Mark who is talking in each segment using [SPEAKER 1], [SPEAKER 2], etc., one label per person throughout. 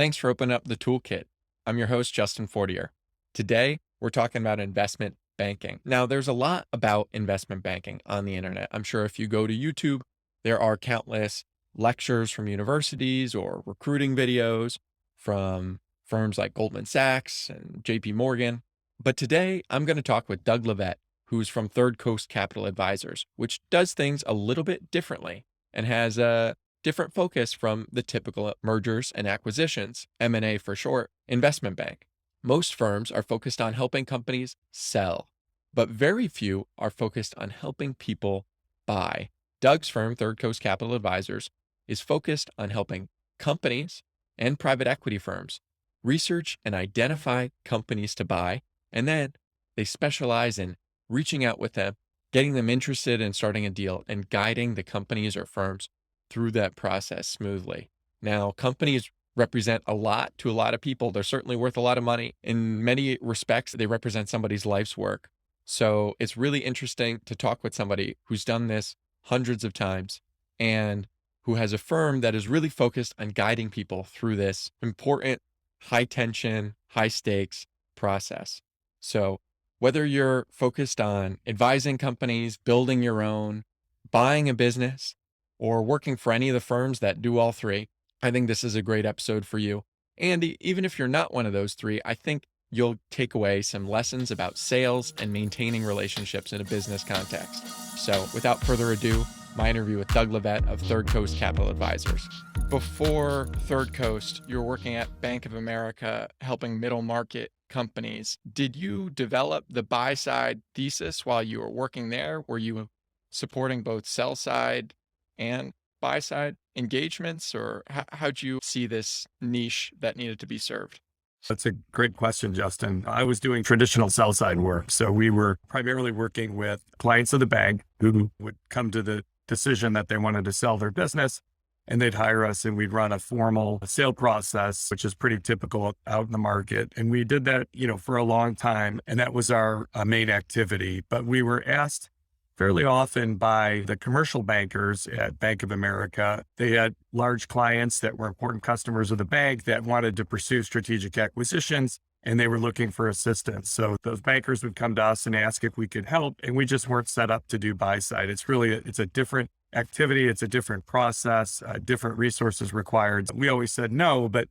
[SPEAKER 1] Thanks for opening up the toolkit. I'm your host, Justin Fortier. Today, we're talking about investment banking. Now, there's a lot about investment banking on the internet. I'm sure if you go to YouTube, there are countless lectures from universities or recruiting videos from firms like Goldman Sachs and JP Morgan. But today, I'm going to talk with Doug Lovette, who's from Third Coast Capital Advisors, which does things a little bit differently and has a different focus from the typical mergers and acquisitions, M&A for short, investment bank. Most firms are focused on helping companies sell, but very few are focused on helping people buy. Doug's firm, Third Coast Capital Advisors, is focused on helping companies and private equity firms research and identify companies to buy, and then they specialize in reaching out with them, getting them interested in starting a deal, and guiding the companies or firms through that process smoothly. Now, companies represent a lot to a lot of people. They're certainly worth a lot of money. In many respects, they represent somebody's life's work. So it's really interesting to talk with somebody who's done this hundreds of times and who has a firm that is really focused on guiding people through this important, high tension, high stakes process. So whether you're focused on advising companies, building your own, buying a business, or working for any of the firms that do all three, I think this is a great episode for you. And even if you're not one of those three, I think you'll take away some lessons about sales and maintaining relationships in a business context. So without further ado, my interview with Doug Lovette of Third Coast Capital Advisors. Before Third Coast, you were working at Bank of America, helping middle market companies. Did you develop the buy side thesis while you were working there? Were you supporting both sell side and buy side engagements, or how'd you see this niche that needed to be served?
[SPEAKER 2] That's a great question, Justin. I was doing traditional sell side work. So we were primarily working with clients of the bank who would come to the decision that they wanted to sell their business, and they'd hire us and we'd run a formal sale process, which is pretty typical out in the market. And we did that, for a long time. And that was our main activity. But we were asked fairly often by the commercial bankers at Bank of America. They had large clients that were important customers of the bank that wanted to pursue strategic acquisitions, and they were looking for assistance. So those bankers would come to us and ask if we could help, and we just weren't set up to do buy side. It's a different activity. It's a different process, different resources required. We always said no, but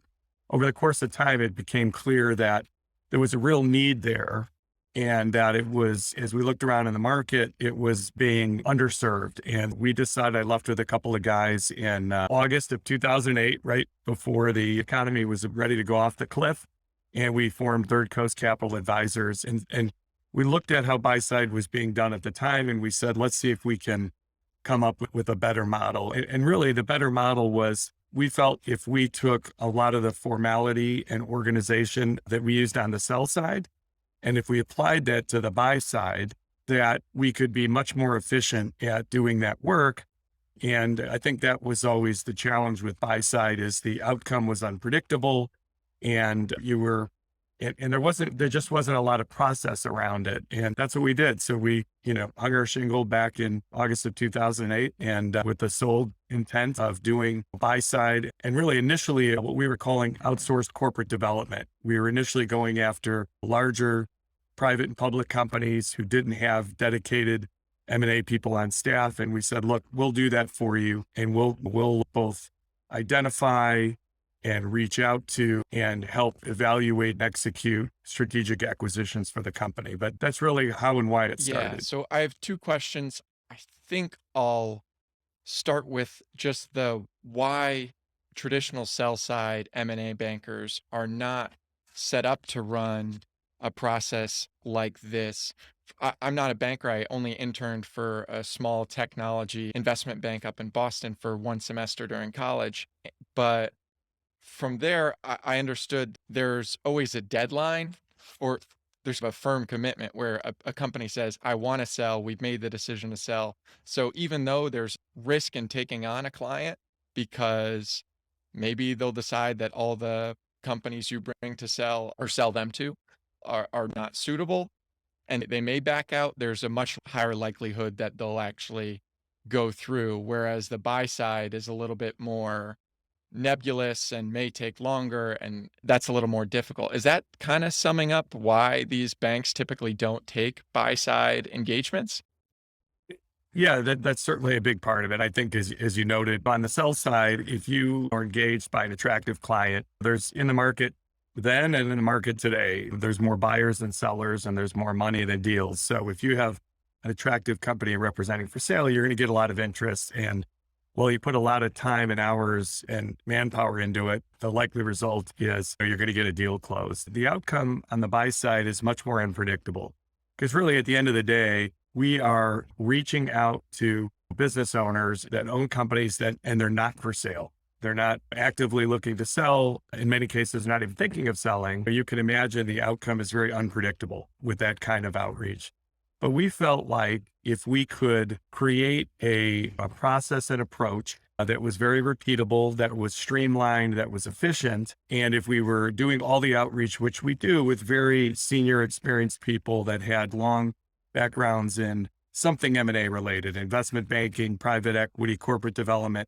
[SPEAKER 2] over the course of time, it became clear that there was a real need there. And that it was, as we looked around in the market, it was being underserved. And we decided, I left with a couple of guys in August of 2008, right before the economy was ready to go off the cliff. And we formed Third Coast Capital Advisors. And we looked at how buy side was being done at the time. And we said, let's see if we can come up with a better model. And really, the better model was, we felt if we took a lot of the formality and organization that we used on the sell side, and if we applied that to the buy side, that we could be much more efficient at doing that work. And I think that was always the challenge with buy side, is the outcome was unpredictable, and there just wasn't a lot of process around it. And that's what we did. So we, hung our shingle back in August of 2008, and with the sole intent of doing buy side, and really initially what we were calling outsourced corporate development. We were initially going after larger private and public companies who didn't have dedicated M&A people on staff. And we said, look, we'll do that for you. And we'll both identify and reach out to and help evaluate and execute strategic acquisitions for the company. But that's really how and why it
[SPEAKER 1] Yeah,
[SPEAKER 2] started.
[SPEAKER 1] so I have two questions. I think I'll start with just the why traditional sell side M&A bankers are not set up to run a process like this. I'm not a banker. I only interned for a small technology investment bank up in Boston for one semester during college. But from there, I understood there's always a deadline, or there's a firm commitment where a company says, I want to sell, we've made the decision to sell. So even though there's risk in taking on a client, because maybe they'll decide that all the companies you bring to sell or sell them to are not suitable, and they may back out, there's a much higher likelihood that they'll actually go through. Whereas the buy side is a little bit more nebulous and may take longer, and that's a little more difficult. Is that kind of summing up why these banks typically don't take buy side engagements?
[SPEAKER 2] Yeah, that's certainly a big part of it. I think, as you noted, on the sell side, if you are engaged by an attractive client, there's in the market then and in the market today, there's more buyers than sellers, and there's more money than deals. So if you have an attractive company representing for sale, you're going to get a lot of interest. And well, you put a lot of time and hours and manpower into it, the likely result is you're going to get a deal closed. The outcome on the buy side is much more unpredictable because really at the end of the day, we are reaching out to business owners that own companies and they're not for sale. They're not actively looking to sell. In many cases, not even thinking of selling. But you can imagine the outcome is very unpredictable with that kind of outreach. But we felt like if we could create a process and approach that was very repeatable, that was streamlined, that was efficient, and if we were doing all the outreach, which we do with very senior experienced people that had long backgrounds in something M&A related, investment banking, private equity, corporate development,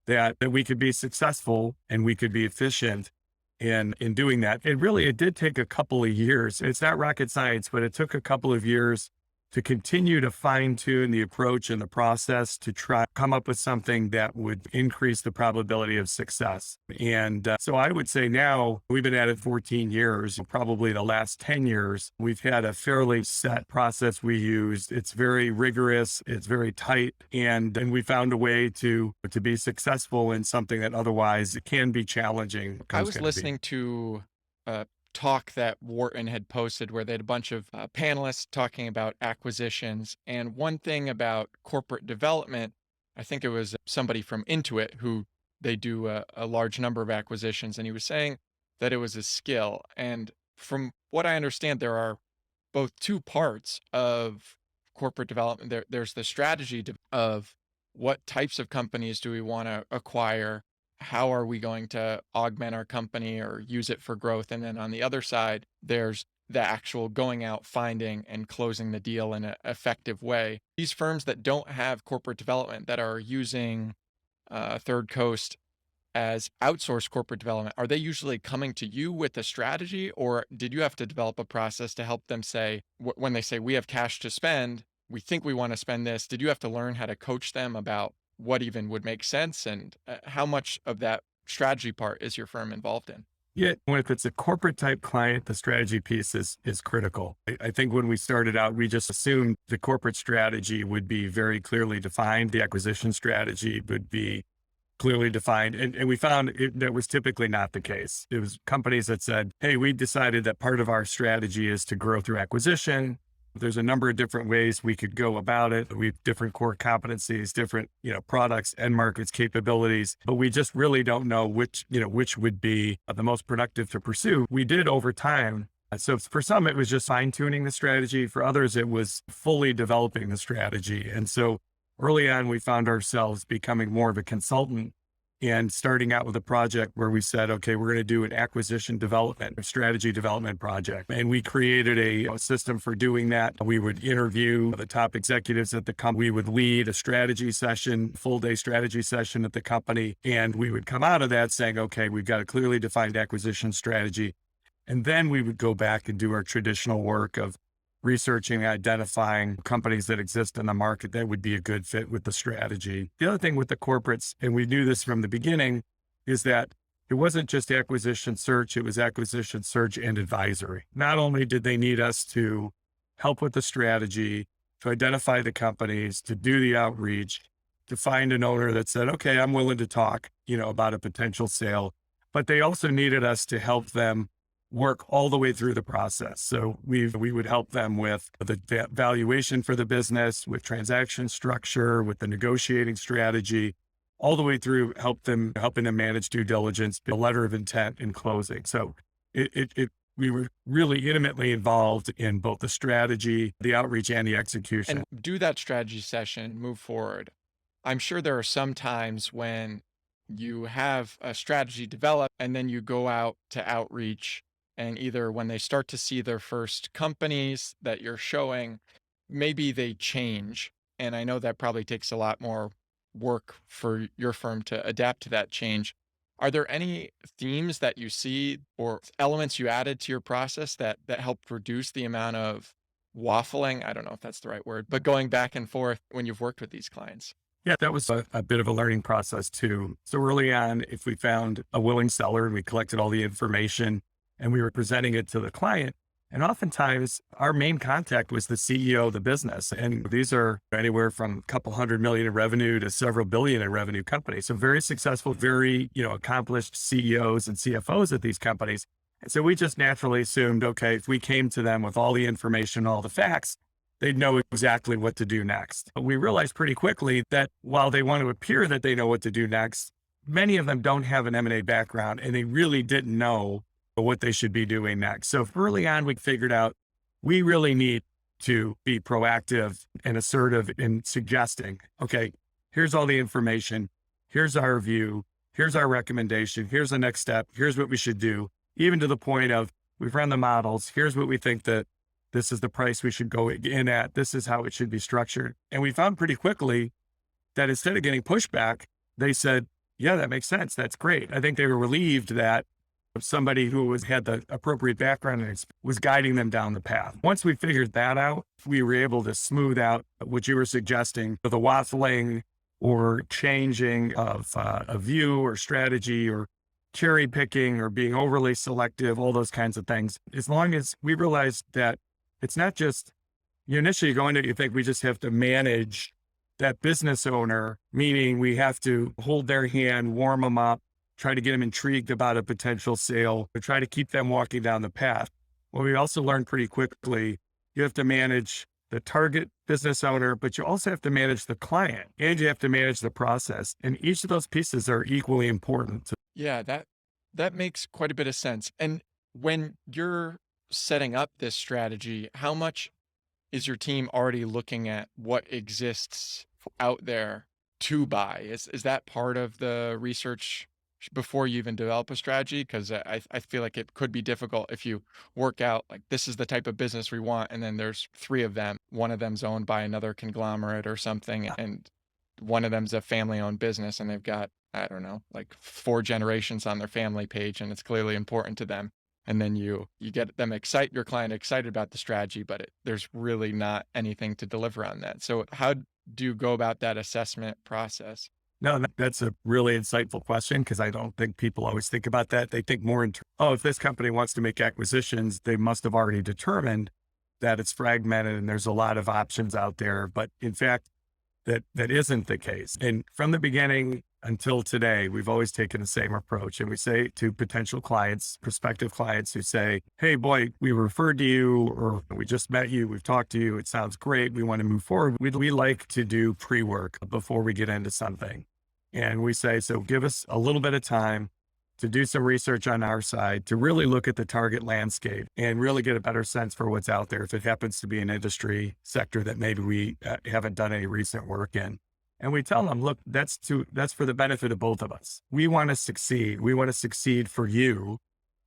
[SPEAKER 2] that we could be successful and we could be efficient in doing that. And really, it did take a couple of years. It's not rocket science, but it took a couple of years to continue to fine tune the approach and the process to try come up with something that would increase the probability of success. And so I would say now we've been at it 14 years, probably the last 10 years, we've had a fairly set process we used. It's very rigorous. It's very tight. And we found a way to be successful in something that otherwise it can be challenging.
[SPEAKER 1] I
[SPEAKER 2] Was
[SPEAKER 1] was
[SPEAKER 2] going to be.
[SPEAKER 1] listening to a talk that Wharton had posted where they had a bunch of panelists talking about acquisitions. And one thing about corporate development, I think it was somebody from Intuit who they do a large number of acquisitions. And he was saying that it was a skill. And from what I understand, there are both two parts of corporate development. There's the strategy of what types of companies do we want to acquire? How are we going to augment our company or use it for growth? And then on the other side, there's the actual going out, finding and closing the deal in an effective way. These firms that don't have corporate development that are using Third Coast as outsourced corporate development, are they usually coming to you with a strategy, or did you have to develop a process to help them say, when they say we have cash to spend, we think we want to spend this? Did you have to learn how to coach them about what even would make sense, and how much of that strategy part is your firm involved in?
[SPEAKER 2] Yeah, if it's a corporate type client, the strategy piece is critical. I think when we started out, we just assumed the corporate strategy would be very clearly defined. The acquisition strategy would be clearly defined. And we found that was typically not the case. It was companies that said, hey, we decided that part of our strategy is to grow through acquisition. There's a number of different ways we could go about it. We have different core competencies, different, products, end markets, capabilities, but we just really don't know which would be the most productive to pursue. We did over time. So for some, it was just fine tuning the strategy. For others, it was fully developing the strategy. And so early on, we found ourselves becoming more of a consultant and starting out with a project where we said, okay, we're going to do an acquisition development, a strategy development project. And we created a system for doing that. We would interview the top executives at the company. We would lead a strategy session, full day strategy session at the company. And we would come out of that saying, okay, we've got a clearly defined acquisition strategy. And then we would go back and do our traditional work of researching, identifying companies that exist in the market that would be a good fit with the strategy. The other thing with the corporates, and we knew this from the beginning, is that it wasn't just acquisition search, it was acquisition search and advisory. Not only did they need us to help with the strategy, to identify the companies, to do the outreach, to find an owner that said, okay, I'm willing to talk, about a potential sale, but they also needed us to help them work all the way through the process. So we would help them with the valuation for the business, with transaction structure, with the negotiating strategy, all the way through helping them manage due diligence, a letter of intent and closing. So we were really intimately involved in both the strategy, the outreach, and the execution.
[SPEAKER 1] And do that strategy session, move forward. I'm sure there are some times when you have a strategy develop and then you go out to outreach, and either when they start to see their first companies that you're showing, maybe they change. And I know that probably takes a lot more work for your firm to adapt to that change. Are there any themes that you see or elements you added to your process that helped reduce the amount of waffling? I don't know if that's the right word, but going back and forth when you've worked with these clients?
[SPEAKER 2] Yeah, that was a bit of a learning process too. So early on, if we found a willing seller and we collected all the information and we were presenting it to the client, and oftentimes our main contact was the CEO of the business. And these are anywhere from a couple hundred million in revenue to several billion in revenue companies. So very successful, very, accomplished CEOs and CFOs at these companies. And so we just naturally assumed, okay, if we came to them with all the information, all the facts, they'd know exactly what to do next. But we realized pretty quickly that while they want to appear that they know what to do next, many of them don't have an M&A background and they really didn't know what they should be doing next. So early on, we figured out we really need to be proactive and assertive in suggesting, okay, here's all the information. Here's our view. Here's our recommendation. Here's the next step. Here's what we should do. Even to the point of we've run the models. Here's what we think that this is the price we should go in at. This is how it should be structured. And we found pretty quickly that instead of getting pushback, they said, yeah, that makes sense. That's great. I think they were relieved that somebody who had the appropriate background and was guiding them down the path. Once we figured that out, we were able to smooth out what you were suggesting, the waffling or changing of a view or strategy or cherry picking or being overly selective, all those kinds of things. As long as we realized that it's not just you initially go into it, you think we just have to manage that business owner, meaning we have to hold their hand, warm them up, try to get them intrigued about a potential sale, but try to keep them walking down the path. Well, we also learned pretty quickly, you have to manage the target business owner, but you also have to manage the client and you have to manage the process. And each of those pieces are equally important.
[SPEAKER 1] Yeah, that makes quite a bit of sense. And when you're setting up this strategy, how much is your team already looking at what exists out there to buy? Is that part of the research before you even develop a strategy? Because I feel like it could be difficult if you work out like this is the type of business we want, and then there's three of them. One of them's owned by another conglomerate or something, and one of them's a family-owned business, and they've got I don't know like four generations on their family page, and it's clearly important to them. And then you get them your client excited about the strategy, but there's really not anything to deliver on that. So how do you go about that assessment process?
[SPEAKER 2] No, that's a really insightful question because I don't think people always think about that. They think more in, oh, if this company wants to make acquisitions, they must have already determined that it's fragmented and there's a lot of options out there. But in fact, that isn't the case. And from the beginning until today, we've always taken the same approach. And we say to potential clients, prospective clients who say, hey, boy, we referred to you or we just met you. We've talked to you. It sounds great. We want to move forward. We like to do pre-work before we get into something. And we say, so give us a little bit of time to do some research on our side, to really look at the target landscape and really get a better sense for what's out there. If it happens to be an industry sector that maybe we haven't done any recent work in. And we tell them, look, that's for the benefit of both of us. We want to succeed. We want to succeed for you.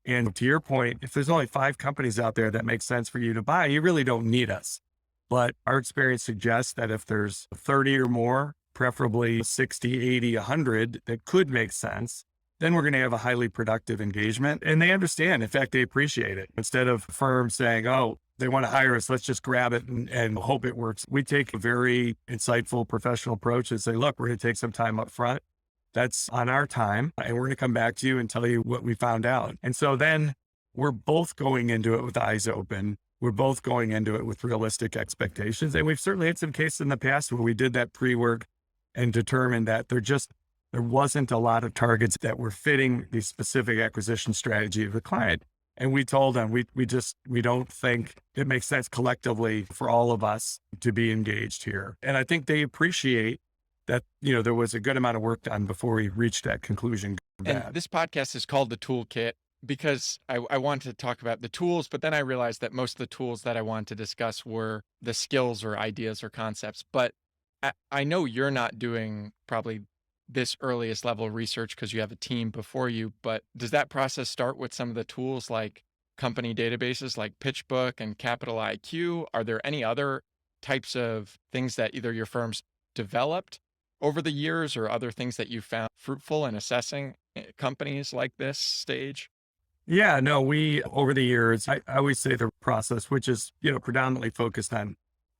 [SPEAKER 2] And to your point, if there's only 5 companies out there that make sense for you to buy, you really don't need us. But our experience suggests that if there's 30 or more, preferably 60, 80, 100 that could make sense, then we're going to have a highly productive engagement. And they understand. In fact, they appreciate it. Instead of firms saying, oh, they want to hire us, let's just grab it and hope it works. We take a very insightful professional approach and say, look, we're going to take some time up front. That's on our time. And we're going to come back to you and tell you what we found out. And so then we're both going into it with eyes open. We're both going into it with realistic expectations. And we've certainly had some cases in the past where we did that pre-work and determined that there wasn't a lot of targets that were fitting the specific acquisition strategy of the client. And we told them, we don't think it makes sense collectively for all of us to be engaged here. And I think they appreciate that, there was a good amount of work done before we reached that conclusion.
[SPEAKER 1] And this podcast is called The Toolkit because I wanted to talk about the tools, but then I realized that most of the tools that I wanted to discuss were the skills or ideas or concepts. But I know you're not doing probably this earliest level of research because you have a team before you, but does that process start with some of the tools like company databases like PitchBook and Capital IQ? Are there any other types of things that either your firms developed over the years or other things that you found fruitful in assessing companies like this stage?
[SPEAKER 2] Yeah, no, over the years, I always say the process, which is, predominantly focused on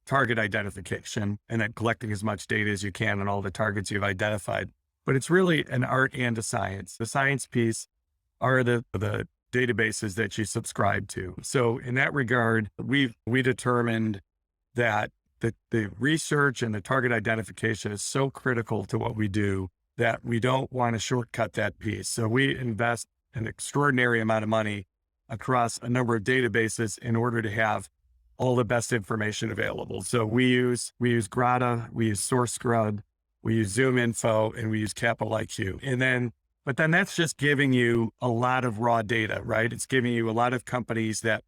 [SPEAKER 2] target identification and then collecting as much data as you can on all the targets you've identified. But it's really an art and a science. The science piece are the databases that you subscribe to. So in that regard, we determined that the research and the target identification is so critical to what we do that we don't want to shortcut that piece. So we invest an extraordinary amount of money across a number of databases in order to have all the best information available. So we use Grata, we use SourceScrub, we use Zoom Info, and we use Capital IQ. But then that's just giving you a lot of raw data, right? It's giving you a lot of companies that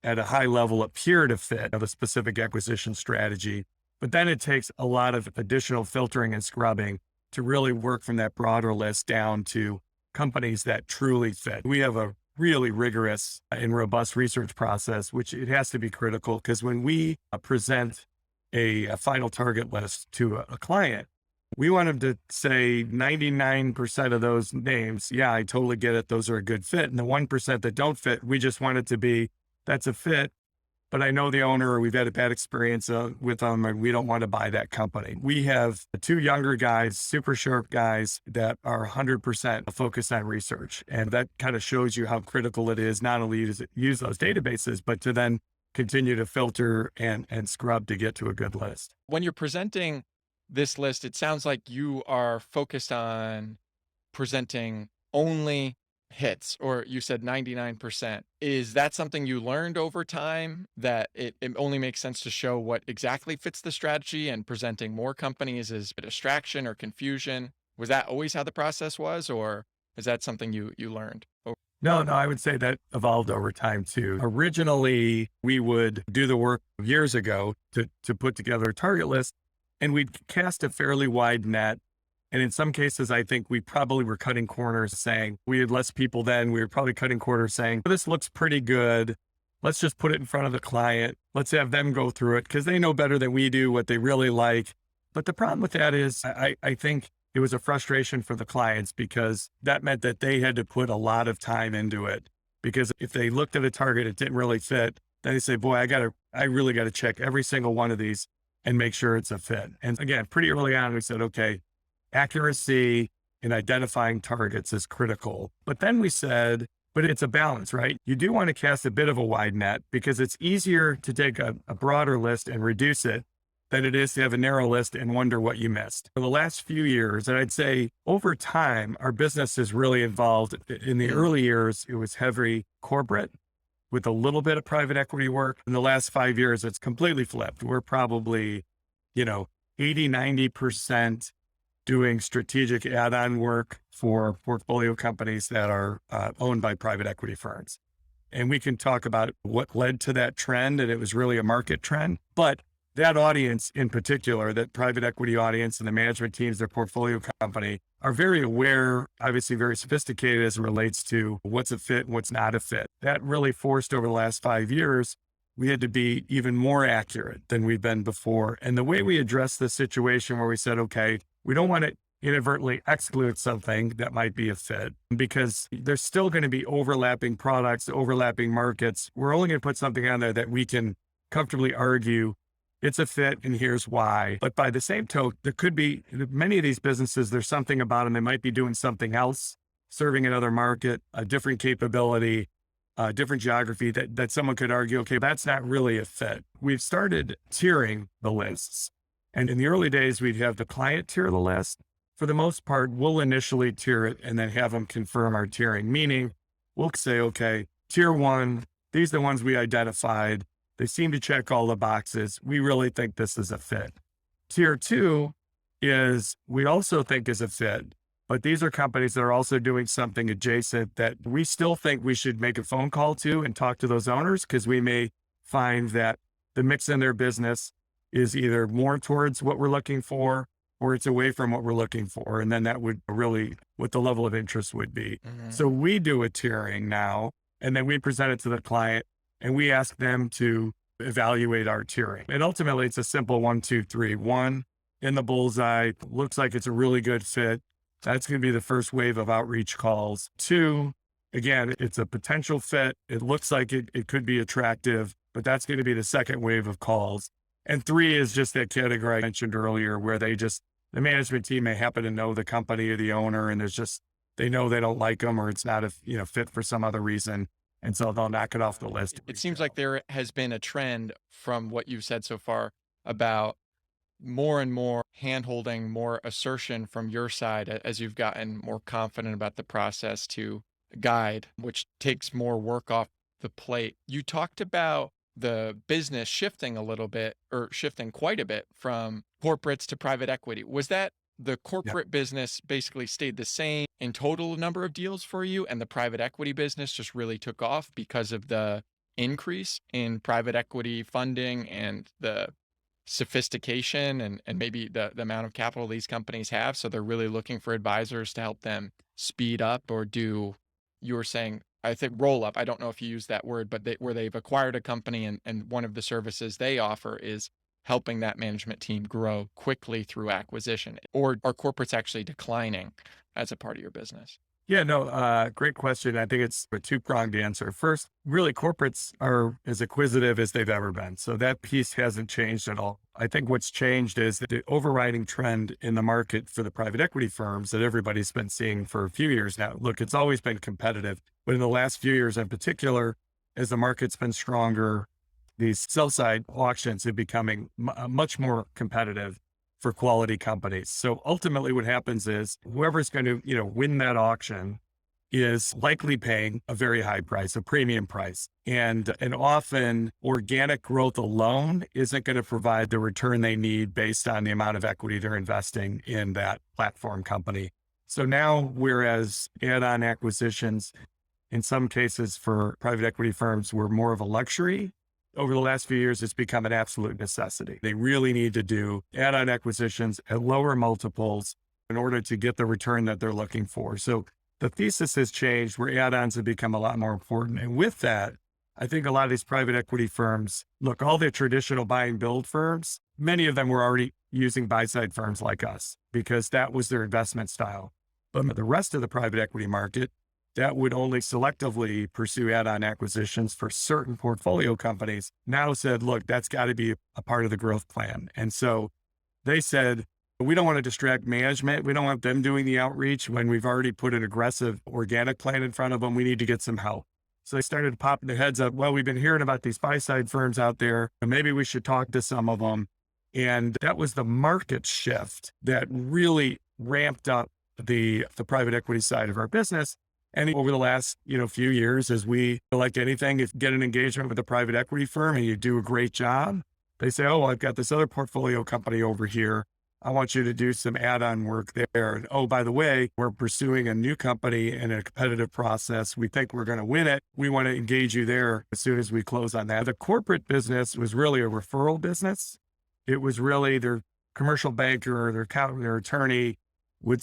[SPEAKER 2] at a high level appear to fit a specific acquisition strategy. But then it takes a lot of additional filtering and scrubbing to really work from that broader list down to companies that truly fit. We have a really rigorous and robust research process, which it has to be critical because when we present a final target list to a client, we want them to say 99% of those names, yeah, I totally get it. Those are a good fit. And the 1% that don't fit, we just want it to be, that's a fit, but I know the owner or we've had a bad experience with them and we don't want to buy that company. We have two younger guys, super sharp guys that are 100% focused on research. And that kind of shows you how critical it is not only to use those databases, but to then continue to filter and scrub to get to a good list.
[SPEAKER 1] When you're presenting this list, it sounds like you are focused on presenting only hits, or you said 99%. Is that something you learned over time that it only makes sense to show what exactly fits the strategy and presenting more companies is a distraction or confusion? Was that always how the process was, or is that something you learned?
[SPEAKER 2] No, I would say that evolved over time too. Originally, we would do the work years ago to put together a target list and we'd cast a fairly wide net. And in some cases, I think we probably were cutting corners saying we had less people then. We were probably cutting corners saying, this looks pretty good. Let's just put it in front of the client. Let's have them go through it because they know better than we do what they really like. But the problem with that is I think it was a frustration for the clients because that meant that they had to put a lot of time into it. Because if they looked at a target, it didn't really fit. Then they say, boy, I really got to check every single one of these and make sure it's a fit. And again, pretty early on, we said, okay, accuracy in identifying targets is critical. But then we said, but it's a balance, right? You do want to cast a bit of a wide net because it's easier to take a broader list and reduce it than it is to have a narrow list and wonder what you missed. For the last few years, and I'd say over time, our business is really involved. In the early years, it was heavy corporate with a little bit of private equity work. In the last 5 years, it's completely flipped. We're probably, 80, 90% doing strategic add-on work for portfolio companies that are owned by private equity firms. And we can talk about what led to that trend, and it was really a market trend. But that audience in particular, that private equity audience and the management teams, their portfolio company, are very aware, obviously very sophisticated as it relates to what's a fit and what's not a fit. That really forced over the last 5 years, we had to be even more accurate than we've been before. And the way we addressed the situation where we said, okay, we don't want to inadvertently exclude something that might be a fit because there's still going to be overlapping products, overlapping markets. We're only going to put something on there that we can comfortably argue it's a fit and here's why. But by the same token, there could be many of these businesses, there's something about them. They might be doing something else, serving another market, a different capability, a different geography that someone could argue, okay, that's not really a fit. We've started tiering the lists. And in the early days, we'd have the client tier the list. For the most part, we'll initially tier it and then have them confirm our tiering, meaning we'll say, okay, tier 1, these are the ones we identified. They seem to check all the boxes. We really think this is a fit. Tier 2 is we also think is a fit, but these are companies that are also doing something adjacent that we still think we should make a phone call to and talk to those owners because we may find that the mix in their business is either more towards what we're looking for or it's away from what we're looking for. And then that would really what the level of interest would be. Mm-hmm. So we do a tiering now, and then we present it to the client and we ask them to evaluate our tiering. And ultimately it's a simple 1, 2, 3. 1, in the bullseye, looks like it's a really good fit. That's going to be the first wave of outreach calls. Two, again, it's a potential fit. It looks like it could be attractive, but that's going to be the second wave of calls. And three is just that category I mentioned earlier where the management team may happen to know the company or the owner, and they know they don't like them or it's not a, fit for some other reason. And so they'll knock it off the list.
[SPEAKER 1] It seems like there has been a trend from what you've said so far about more and more handholding, more assertion from your side as you've gotten more confident about the process to guide, which takes more work off the plate. You talked about the business shifting a little bit or shifting quite a bit from corporates to private equity. Was that the
[SPEAKER 2] Yeah.
[SPEAKER 1] corporate business basically stayed the same in total number of deals for you, and the private equity business just really took off because of the increase in private equity funding and the sophistication and maybe the amount of capital these companies have. So they're really looking for advisors to help them speed up or do, you were saying, I think roll up. I don't know if you use that word, but where they've acquired a company and one of the services they offer is helping that management team grow quickly through acquisition. Or are corporates actually declining as a part of your business?
[SPEAKER 2] Yeah, no, great question. I think it's a two-pronged answer. First, really corporates are as acquisitive as they've ever been. So that piece hasn't changed at all. I think what's changed is the overriding trend in the market for the private equity firms that everybody's been seeing for a few years now. Look, it's always been competitive, but in the last few years in particular, as the market's been stronger, these sell-side auctions are becoming much more competitive for quality companies. So ultimately what happens is whoever's going to, win that auction is likely paying a very high price, a premium price. And often organic growth alone isn't going to provide the return they need based on the amount of equity they're investing in that platform company. So now, whereas add-on acquisitions in some cases for private equity firms were more of a luxury, over the last few years, it's become an absolute necessity. They really need to do add-on acquisitions at lower multiples in order to get the return that they're looking for. So the thesis has changed where add-ons have become a lot more important. And with that, I think a lot of these private equity firms, look, all the traditional buy and build firms, many of them were already using buy-side firms like us because that was their investment style. But the rest of the private equity market, that would only selectively pursue add-on acquisitions for certain portfolio companies, now said, look, that's got to be a part of the growth plan. And so they said, we don't want to distract management. We don't want them doing the outreach when we've already put an aggressive organic plan in front of them. We need to get some help. So they started popping their heads up. Well, we've been hearing about these buy-side firms out there, and maybe we should talk to some of them. And that was the market shift that really ramped up the private equity side of our business. And over the last, few years, as we, like anything, if you get an engagement with a private equity firm and you do a great job, they say, oh, I've got this other portfolio company over here. I want you to do some add-on work there. And oh, by the way, we're pursuing a new company in a competitive process. We think we're going to win it. We want to engage you there as soon as we close on that. The corporate business was really a referral business. It was really their commercial banker or their attorney would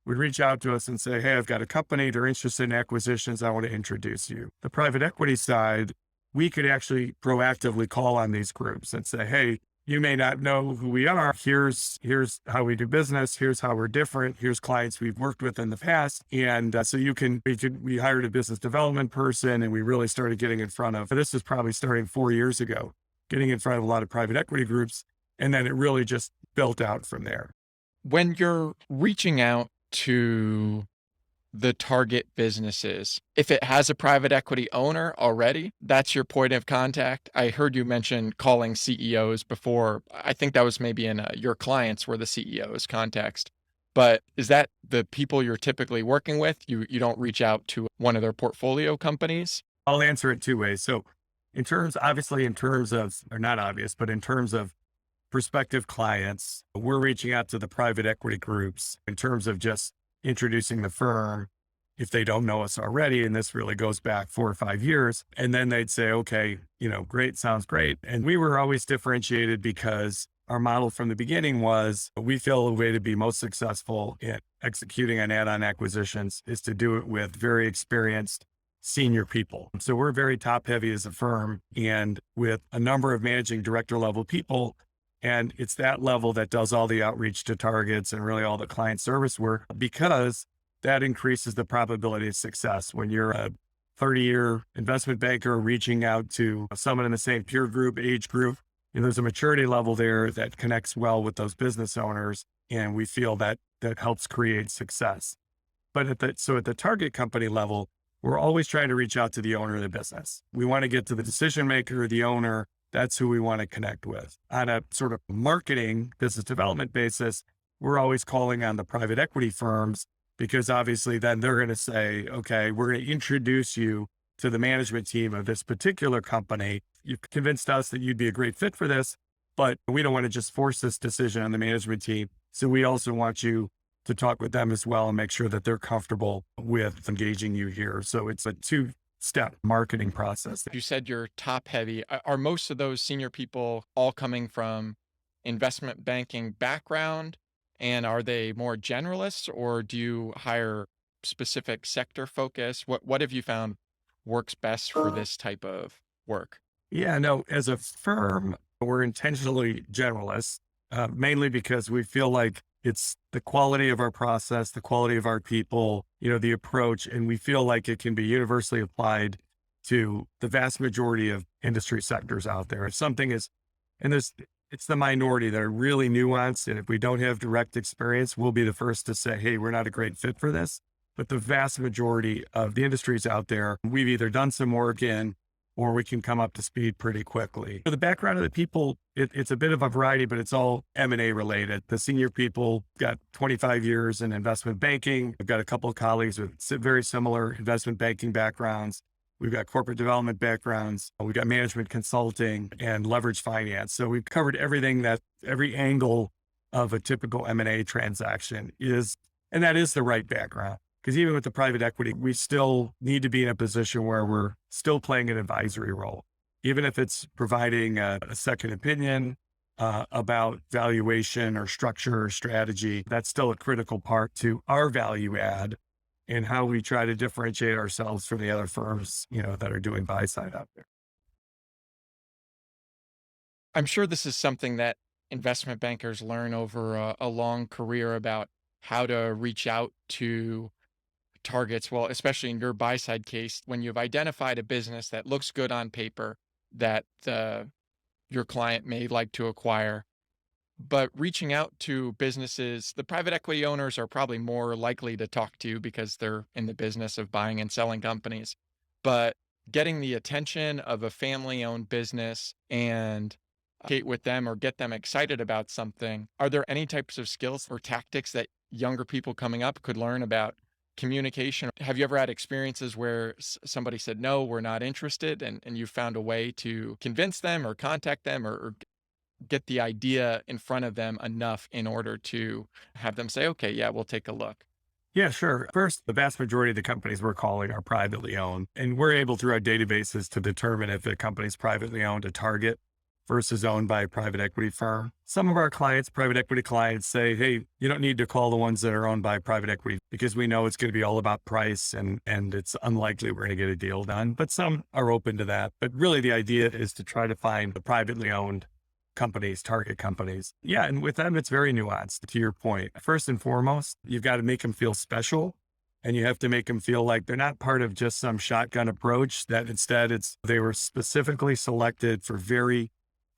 [SPEAKER 2] reach out to us and say, hey, I've got a company. They're interested in acquisitions. I want to introduce you. The private equity side, we could actually proactively call on these groups and say, hey, you may not know who we are. Here's how we do business. Here's how we're different. Here's clients we've worked with in the past. And so we hired a business development person and we really started getting in front of, this is probably starting 4 years ago, getting in front of a lot of private equity groups. And then it really just built out from there.
[SPEAKER 1] When you're reaching out to the target businesses, if it has a private equity owner already, that's your point of contact. I heard you mention calling CEOs before. I think that was maybe in your clients were the CEOs context. But is that the people you're typically working with? You don't reach out to one of their portfolio companies?
[SPEAKER 2] I'll answer it two ways. So in terms of, or not obvious, but in terms of prospective clients, we're reaching out to the private equity groups in terms of just introducing the firm if they don't know us already. And this really goes back 4 or 5 years. And then they'd say, okay, great, sounds great. And we were always differentiated because our model from the beginning was we feel the way to be most successful in executing on add-on acquisitions is to do it with very experienced senior people. So we're very top heavy as a firm, and with a number of managing director level people And it's that level that does all the outreach to targets and really all the client service work, because that increases the probability of success. When you're a 30-year investment banker reaching out to someone in the same peer group, age group, there's a maturity level there that connects well with those business owners. And we feel that that helps create success. But at the target company level, we're always trying to reach out to the owner of the business. We want to get to the decision maker, the owner. That's who we want to connect with. On a sort of marketing business development basis, we're always calling on the private equity firms, because obviously then they're going to say, okay, we're going to introduce you to the management team of this particular company. You've convinced us that you'd be a great fit for this, but we don't want to just force this decision on the management team. So we also want you to talk with them as well and make sure that they're comfortable with engaging you here. So it's a two-step marketing process.
[SPEAKER 1] You said you're top heavy. Are most of those senior people all coming from investment banking background? And are they more generalists, or do you hire specific sector focus? What have you found works best for this type of work?
[SPEAKER 2] Yeah, no, as a firm, we're intentionally generalists, mainly because we feel like it's the quality of our process, the quality of our people, the approach, and we feel like it can be universally applied to the vast majority of industry sectors out there. If something is, and it's the minority that are really nuanced, and if we don't have direct experience, we'll be the first to say, hey, we're not a great fit for this. But the vast majority of the industries out there, we've either done some work in, or we can come up to speed pretty quickly. For the background of the people, it's a bit of a variety, but it's all M&A related. The senior people got 25 years in investment banking. I've got a couple of colleagues with very similar investment banking backgrounds. We've got corporate development backgrounds. We've got management consulting and leverage finance. So we've covered everything, that every angle of a typical M&A transaction is, and that is the right background. Because even with the private equity, we still need to be in a position where we're still playing an advisory role, even if it's providing a second opinion about valuation or structure or strategy. That's still a critical part to our value add and how we try to differentiate ourselves from the other firms, that are doing buy side out there.
[SPEAKER 1] I'm sure this is something that investment bankers learn over a long career about how to reach out to targets. Well, especially in your buy side case, when you've identified a business that looks good on paper that your client may like to acquire, but reaching out to businesses, the private equity owners are probably more likely to talk to you because they're in the business of buying and selling companies. But getting the attention of a family owned business and communicate with them or get them excited about something, are there any types of skills or tactics that younger people coming up could learn about communication? Have you ever had experiences where somebody said, no, we're not interested, and you found a way to convince them or contact them or get the idea in front of them enough in order to have them say, okay, yeah, we'll take a look?
[SPEAKER 2] Yeah, sure. First, the vast majority of the companies we're calling are privately owned, and we're able through our databases to determine if a company's privately owned a target versus owned by a private equity firm. Some of our clients, private equity clients, say, hey, you don't need to call the ones that are owned by private equity because we know it's going to be all about price and it's unlikely we're going to get a deal done. But some are open to that. But really the idea is to try to find the privately owned companies, target companies. Yeah. And with them, it's very nuanced to your point. First and foremost, you've got to make them feel special. And you have to make them feel like they're not part of just some shotgun approach, that instead they were specifically selected for very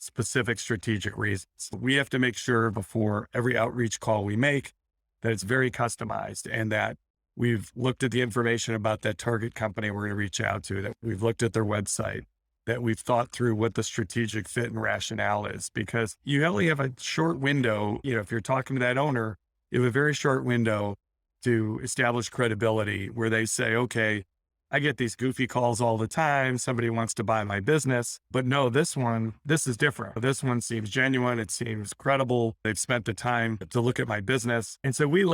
[SPEAKER 2] specific strategic reasons. We have to make sure before every outreach call we make that it's very customized and that we've looked at the information about that target company we're going to reach out to, that we've looked at their website, that we've thought through what the strategic fit and rationale is, because you only have a short window. If you're talking to that owner, you have a very short window to establish credibility where they say, okay, I get these goofy calls all the time. Somebody wants to buy my business, but no, this is different. This one seems genuine. It seems credible. They've spent the time to look at my business. And so we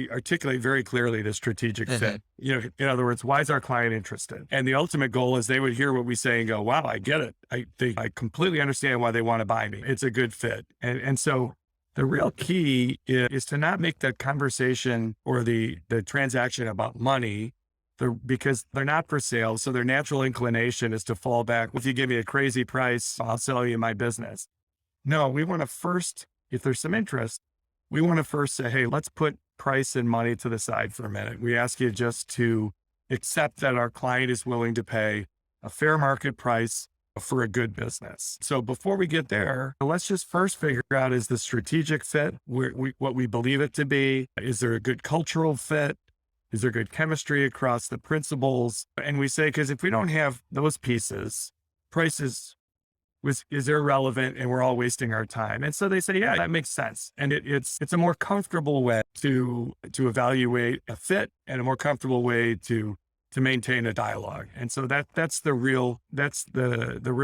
[SPEAKER 2] articulate very clearly the strategic fit. In other words, why is our client interested? And the ultimate goal is they would hear what we say and go, wow, I get it. I completely understand why they want to buy me. It's a good fit. And so the real key is to not make the conversation or the transaction about money, because they're not for sale. So their natural inclination is to fall back. If you give me a crazy price, I'll sell you my business. No, we want to first, if there's some interest, we want to first say, hey, let's put price and money to the side for a minute. We ask you just to accept that our client is willing to pay a fair market price for a good business. So before we get there, let's just first figure out, is the strategic fit what we believe it to be? Is there a good cultural fit? Is there good chemistry across the principles? And we say, because if we don't have those pieces, prices is irrelevant and we're all wasting our time. And so they say, yeah, that makes sense. And it's a more comfortable way to evaluate a fit, and a more comfortable way to maintain a dialogue. And so that's the real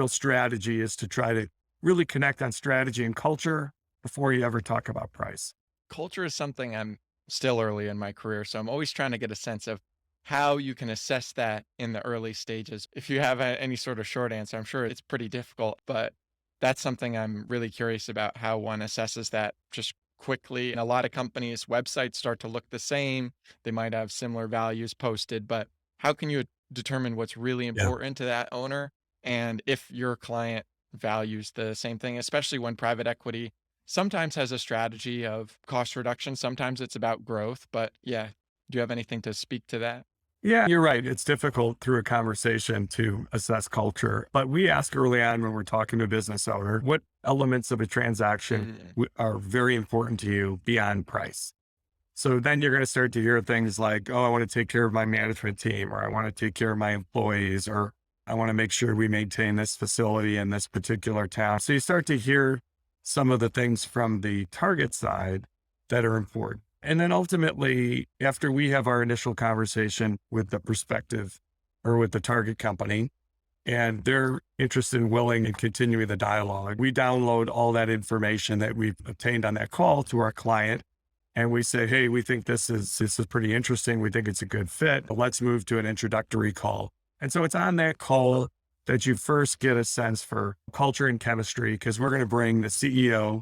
[SPEAKER 2] strategy, is to try to really connect on strategy and culture before you ever talk about price.
[SPEAKER 1] Culture is something I'm still early in my career, so I'm always trying to get a sense of how you can assess that in the early stages. If you have any sort of short answer, I'm sure it's pretty difficult, but that's something I'm really curious about, how one assesses that just quickly. And a lot of companies' websites start to look the same. They might have similar values posted, but how can you determine what's really
[SPEAKER 2] Yeah.
[SPEAKER 1] important to that owner and if your client values the same thing, especially when private equity sometimes has a strategy of cost reduction, sometimes it's about growth, but yeah, do you have anything to speak to that?
[SPEAKER 2] Yeah, you're right. It's difficult through a conversation to assess culture, but we ask early on when we're talking to a business owner, what elements of a transaction
[SPEAKER 1] Mm,
[SPEAKER 2] are very important to you beyond price? So then you're going to start to hear things like, oh, I want to take care of my management team, or I want to take care of my employees, or I want to make sure we maintain this facility in this particular town. So you start to hear some of the things from the target side that are important. And then ultimately, after we have our initial conversation with the prospective or with the target company, and they're interested and willing in continuing the dialogue, we download all that information that we've obtained on that call to our client. And we say, hey, we think this is pretty interesting. We think it's a good fit. Let's move to an introductory call. And so it's on that call that you first get a sense for culture and chemistry, because we're going to bring the CEO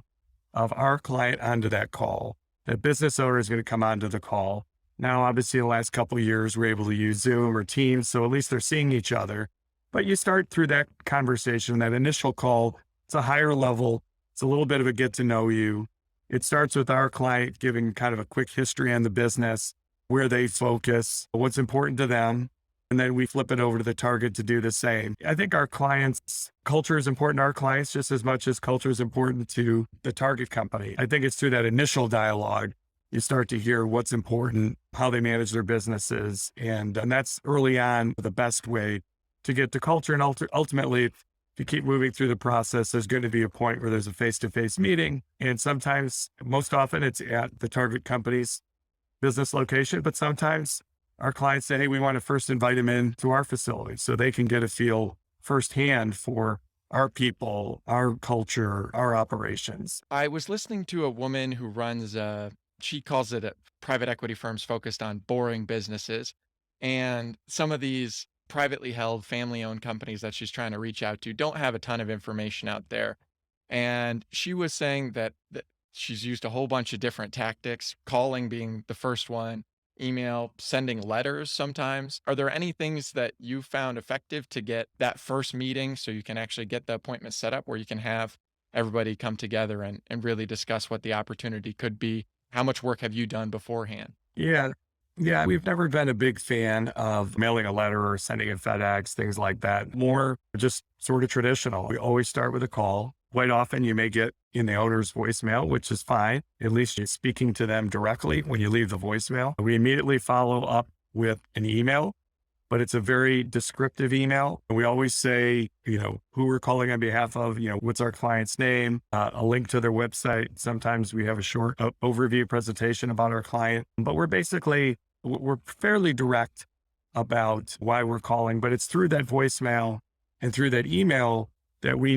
[SPEAKER 2] of our client onto that call. The business owner is going to come onto the call. Now, obviously, the last couple of years, we're able to use Zoom or Teams, so at least they're seeing each other. But you start through that conversation, that initial call. It's a higher level. It's a little bit of a get to know you. It starts with our client giving kind of a quick history on the business, where they focus, what's important to them. And then we flip it over to the target to do the same. I think our clients' culture is important to our clients just as much as culture is important to the target company. I think it's through that initial dialogue, you start to hear what's important, how they manage their businesses. And that's early on the best way to get to culture. And ultimately, if you keep moving through the process, there's going to be a point where there's a face-to-face meeting. And sometimes, most often, it's at the target company's business location, but sometimes our clients say, hey, we want to first invite them in to our facility so they can get a feel firsthand for our people, our culture, our operations.
[SPEAKER 1] I was listening to a woman who runs she calls it private equity firms focused on boring businesses. And some of these privately held family owned companies that she's trying to reach out to don't have a ton of information out there. And she was saying that she's used a whole bunch of different tactics, calling being the first one, email, sending letters sometimes. Are there any things that you found effective to get that first meeting so you can actually get the appointment set up where you can have everybody come together and really discuss what the opportunity could be? How much work have you done beforehand?
[SPEAKER 2] Yeah. Yeah. We've never been a big fan of mailing a letter or sending a FedEx, things like that. More just sort of traditional. We always start with a call. Quite often you may get in the owner's voicemail, which is fine. At least you're speaking to them directly when you leave the voicemail. We immediately follow up with an email, but it's a very descriptive email. And we always say, who we're calling on behalf of, what's our client's name, a link to their website. Sometimes we have a short overview presentation about our client, but we're fairly direct about why we're calling, but it's through that voicemail and through that email that we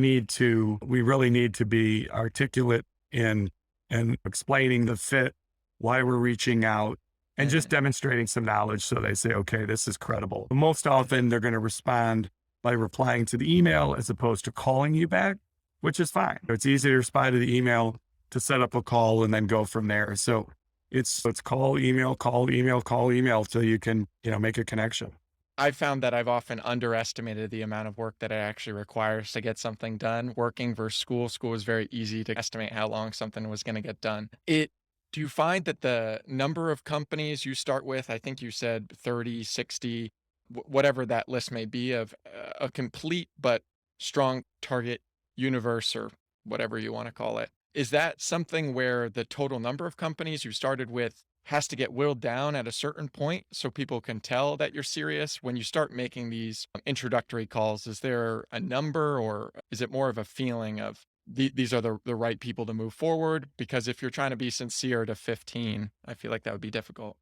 [SPEAKER 2] really need to be articulate in and explaining the fit, why we're reaching out, and just
[SPEAKER 1] Mm.
[SPEAKER 2] demonstrating some knowledge so they say, okay, this is credible. Most often they're going to respond by replying to the email as opposed to calling you back, which is fine. It's easy to respond to the email, to set up a call and then go from there. So it's call, email, call, email, call, email till you can, make a connection.
[SPEAKER 1] I found that I've often underestimated the amount of work that it actually requires to get something done. Working versus school, school is very easy to estimate how long something was going to get done. Do you find that the number of companies you start with, I think you said 30, 60, whatever that list may be, of a complete but strong target universe or whatever you want to call it, is that something where the total number of companies you started with has to get whittled down at a certain point so people can tell that you're serious? When you start making these introductory calls, is there a number, or is it more of a feeling of these are the right people to move forward? Because if you're trying to be sincere to 15, I feel like that would be difficult.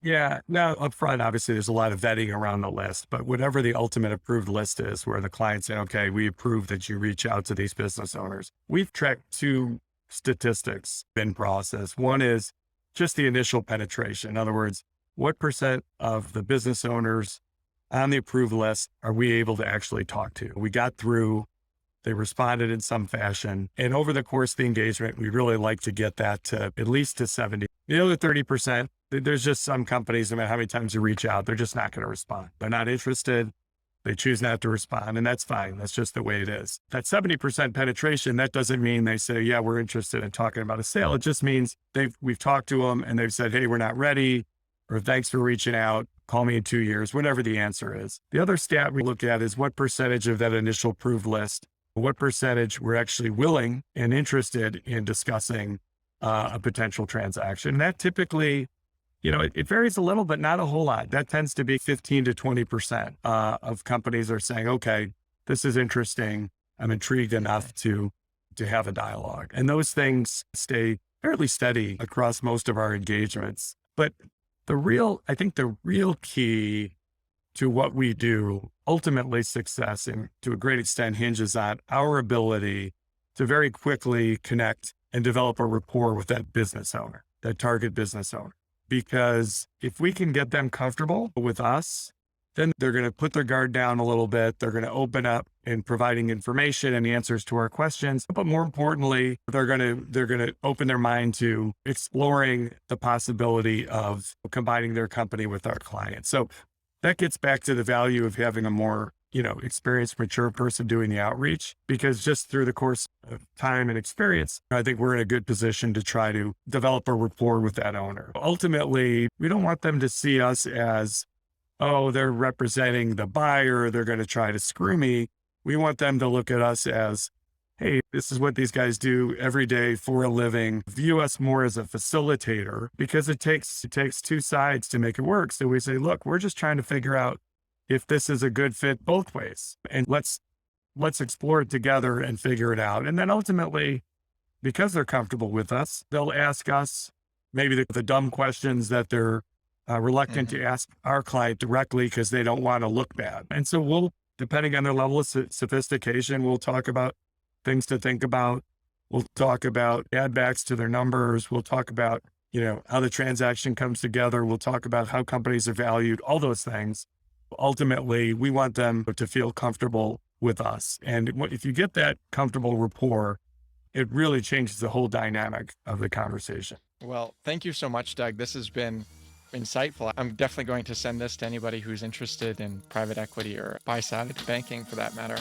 [SPEAKER 2] Yeah. Now, up front, obviously, there's a lot of vetting around the list, but whatever the ultimate approved list is, where the client say, okay, we approve that you reach out to these business owners. We've tracked two statistics in process. One is just the initial penetration. In other words, what percent of the business owners on the approved list are we able to actually talk to? We got through, they responded in some fashion. And over the course of the engagement, we really like to get that to at least to 70. The other 30%, there's just some companies, no matter how many times you reach out, they're just not going to respond. They're not interested. They choose not to respond, and that's fine. That's just the way it is. That 70% penetration, that doesn't mean they say, yeah, we're interested in talking about a sale. It just means we've talked to them and they've said, hey, we're not ready, or thanks for reaching out. Call me in 2 years, whatever the answer is. The other stat we look at is what percentage of that initial approved list, what percentage were actually willing and interested in discussing a potential transaction. And that typically, it varies a little, but not a whole lot. That tends to be 15 to 20% of companies are saying, okay, this is interesting. I'm intrigued enough to have a dialogue. And those things stay fairly steady across most of our engagements. But I think the real key to what we do, ultimately success, and to a great extent hinges on our ability to very quickly connect and develop a rapport with that business owner, that target business owner. Because if we can get them comfortable with us, then they're going to put their guard down a little bit. They're going to open up in providing information and answers to our questions. But more importantly, they're going to open their mind to exploring the possibility of combining their company with our client. So that gets back to the value of having a more, experienced, mature person doing the outreach, because just through the course of time and experience, I think we're in a good position to try to develop a rapport with that owner. Ultimately, we don't want them to see us as, oh, they're representing the buyer, they're going to try to screw me. We want them to look at us as, hey, this is what these guys do every day for a living. View us more as a facilitator, because it takes two sides to make it work. So we say, look, we're just trying to figure out if this is a good fit both ways, and let's explore it together and figure it out. And then ultimately, because they're comfortable with us, they'll ask us maybe the dumb questions that they're reluctant to ask our client directly because they don't want to look bad. And so we'll, depending on their level of sophistication, we'll talk about things to think about. We'll talk about add backs to their numbers. We'll talk about, how the transaction comes together. We'll talk about how companies are valued, all those things. Ultimately, we want them to feel comfortable with us. And if you get that comfortable rapport, it really changes the whole dynamic of the conversation.
[SPEAKER 1] Well, thank you so much, Doug. This has been insightful. I'm definitely going to send this to anybody who's interested in private equity or buy-side banking for that matter.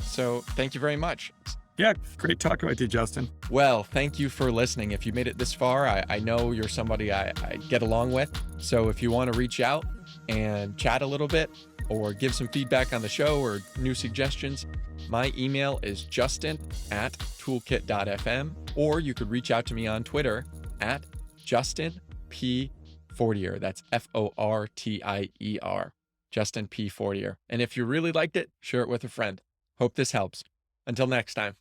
[SPEAKER 1] So thank you very much.
[SPEAKER 2] Yeah, great talking with you, Justin.
[SPEAKER 1] Well, thank you for listening. If you made it this far, I know you're somebody I get along with. So if you want to reach out and chat a little bit or give some feedback on the show or new suggestions, my email is justin@toolkit.fm, or you could reach out to me on Twitter at Justin P. Fortier. That's Fortier. Justin P. Fortier. And if you really liked it, share it with a friend. Hope this helps. Until next time.